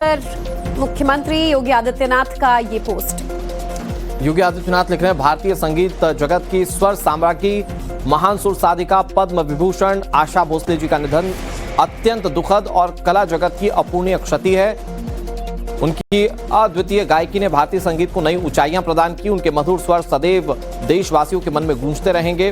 पर मुख्यमंत्री योगी आदित्यनाथ का ये पोस्ट। योगी आदित्यनाथ लिख रहे हैं, भारतीय संगीत जगत की स्वर साम्राज्ञी महान सुर साधिका पद्म विभूषण आशा भोसले जी का निधन अत्यंत दुखद और कला जगत की अपूर्णीय क्षति है। उनकी अद्वितीय गायकी ने भारतीय संगीत को नई ऊंचाइयां प्रदान की। उनके मधुर स्वर सदैव देशवासियों के मन में गूंजते रहेंगे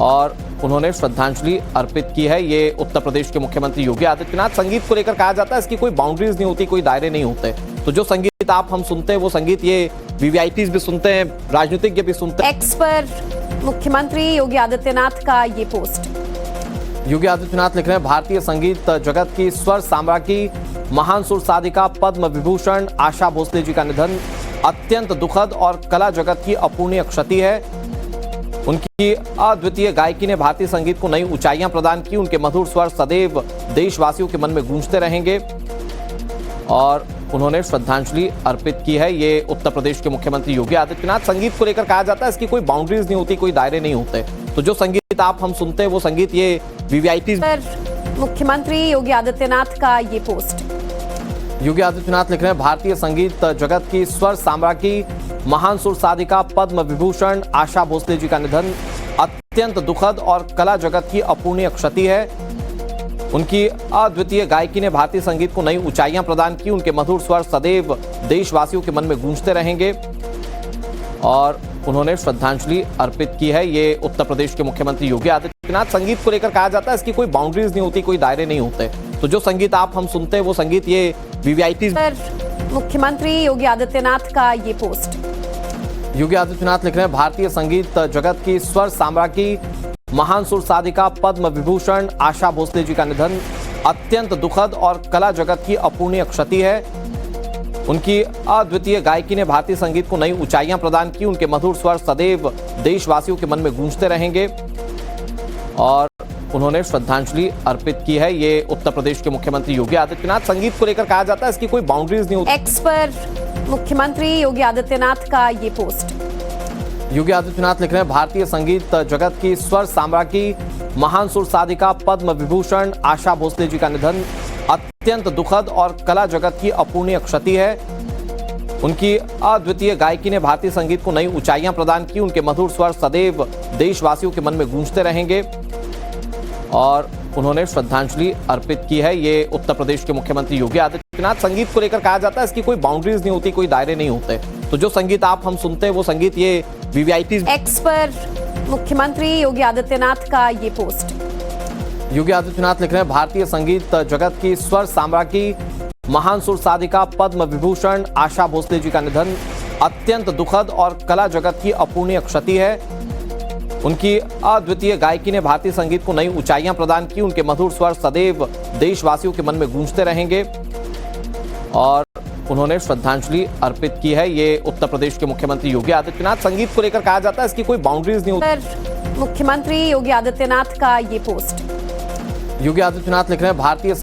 और उन्होंने श्रद्धांजलि अर्पित की है। ये उत्तर प्रदेश के मुख्यमंत्री योगी आदित्यनाथ। संगीत को लेकर कहा जाता है इसकी कोई बाउंड्रीज नहीं होती, कोई दायरे नहीं होते। तो जो संगीत हम सुनते हैं वो संगीत ये वीवीआईपीज भी सुनते हैं, राजनीतिज्ञ भी सुनते हैं। एक्स पर मुख्यमंत्री योगी आदित्यनाथ का ये पोस्ट। योगी आदित्यनाथ लिख रहे हैं, भारतीय संगीत जगत की स्वर साम्राज्ञी महान सुर साधिका पद्म विभूषण आशा भोसले जी का निधन अत्यंत दुखद और कला जगत की अपूर्णीय क्षति है। उनकी अद्वितीय गायकी ने भारतीय संगीत को नई ऊंचाइयां प्रदान की। उनके मधुर स्वर सदैव देशवासियों के मन में गूंजते रहेंगे और उन्होंने श्रद्धांजलि अर्पित की है। ये उत्तर प्रदेश के मुख्यमंत्री योगी आदित्यनाथ। संगीत को लेकर कहा जाता है इसकी कोई बाउंड्रीज नहीं होती, कोई दायरे नहीं होते। तो जो संगीत हम सुनते हैं वो संगीत ये वीवीआईपीज। पर मुख्यमंत्री योगी आदित्यनाथ का ये पोस्ट। योगी आदित्यनाथ लिख रहे हैं, भारतीय संगीत जगत की स्वर साम्राज्ञी महान सुर साधिका पद्म विभूषण आशा भोसले जी का निधन अत्यंत दुखद और कला जगत की अपूर्णीय क्षति है। उनकी अद्वितीय गायकी ने भारतीय संगीत को नई ऊंचाइयां प्रदान की। उनके मधुर स्वर सदैव देशवासियों के मन में गूंजते रहेंगे और उन्होंने श्रद्धांजलि अर्पित की है। ये उत्तर प्रदेश के मुख्यमंत्री योगी आदित्यनाथ। संगीत को लेकर कहा जाता है इसकी कोई बाउंड्रीज नहीं होती, कोई दायरे नहीं होते। तो जो संगीत हम सुनते हैं वो संगीत ये वीवीआईपीज। पर मुख्यमंत्री योगी आदित्यनाथ का ये पोस्ट। योगी आदित्यनाथ लिख रहे हैं, भारतीय संगीत जगत की स्वर साम्राज्ञी महान सुर साधिका पद्म विभूषण आशा भोसले जी का निधन अत्यंत दुखद और कला जगत की अपूर्णीय क्षति है। उनकी अद्वितीय गायकी ने भारतीय संगीत को नई ऊंचाइयां प्रदान की। उनके मधुर स्वर सदैव देशवासियों के मन में गूंजते रहेंगे और उन्होंने श्रद्धांजलि अर्पित की है। ये उत्तर प्रदेश के मुख्यमंत्री योगी आदित्यनाथ। संगीत को लेकर कहा जाता है इसकी कोई बाउंड्रीज नहीं होती। एक्स पर मुख्यमंत्री योगी आदित्यनाथ का ये पोस्ट। योगी आदित्यनाथ लिख रहे हैं, भारतीय संगीत जगत की स्वर साम्राज्ञी महान सुर साधिका पद्म विभूषण आशा भोसले जी का निधन अत्यंत दुखद और कला जगत की अपूर्णीय क्षति है। उनकी अद्वितीय गायकी ने भारतीय संगीत को नई ऊंचाइयां प्रदान की। उनके मधुर स्वर सदैव देशवासियों के मन में गूंजते रहेंगे और उन्होंने श्रद्धांजलि अर्पित की है। ये उत्तर प्रदेश के मुख्यमंत्री योगी आदित्यनाथ। संगीत को लेकर कहा जाता है इसकी कोई बाउंड्रीज नहीं होती, कोई दायरे नहीं होते। तो जो संगीत हम सुनते हैं वो संगीत ये वीवीआईपीज। एक्स पर मुख्यमंत्री योगी आदित्यनाथ का ये पोस्ट। योगी आदित्यनाथ लिख रहे हैं, भारतीय संगीत जगत की स्वर साम्राज्ञी महान सुर साधिका पद्म विभूषण आशा भोसले जी का निधन अत्यंत दुखद और कला जगत की अपूर्णीय क्षति है। उनकी अद्वितीय गायकी ने भारतीय संगीत को नई ऊंचाइयां प्रदान की। उनके मधुर स्वर सदैव देशवासियों के मन में गूंजते रहेंगे और उन्होंने श्रद्धांजलि अर्पित की है। ये उत्तर प्रदेश के मुख्यमंत्री योगी आदित्यनाथ। संगीत को लेकर कहा जाता है इसकी कोई बाउंड्रीज नहीं होती। पर मुख्यमंत्री योगी आदित्यनाथ का ये पोस्ट। योगी आदित्यनाथ लिख रहे हैं, भारतीय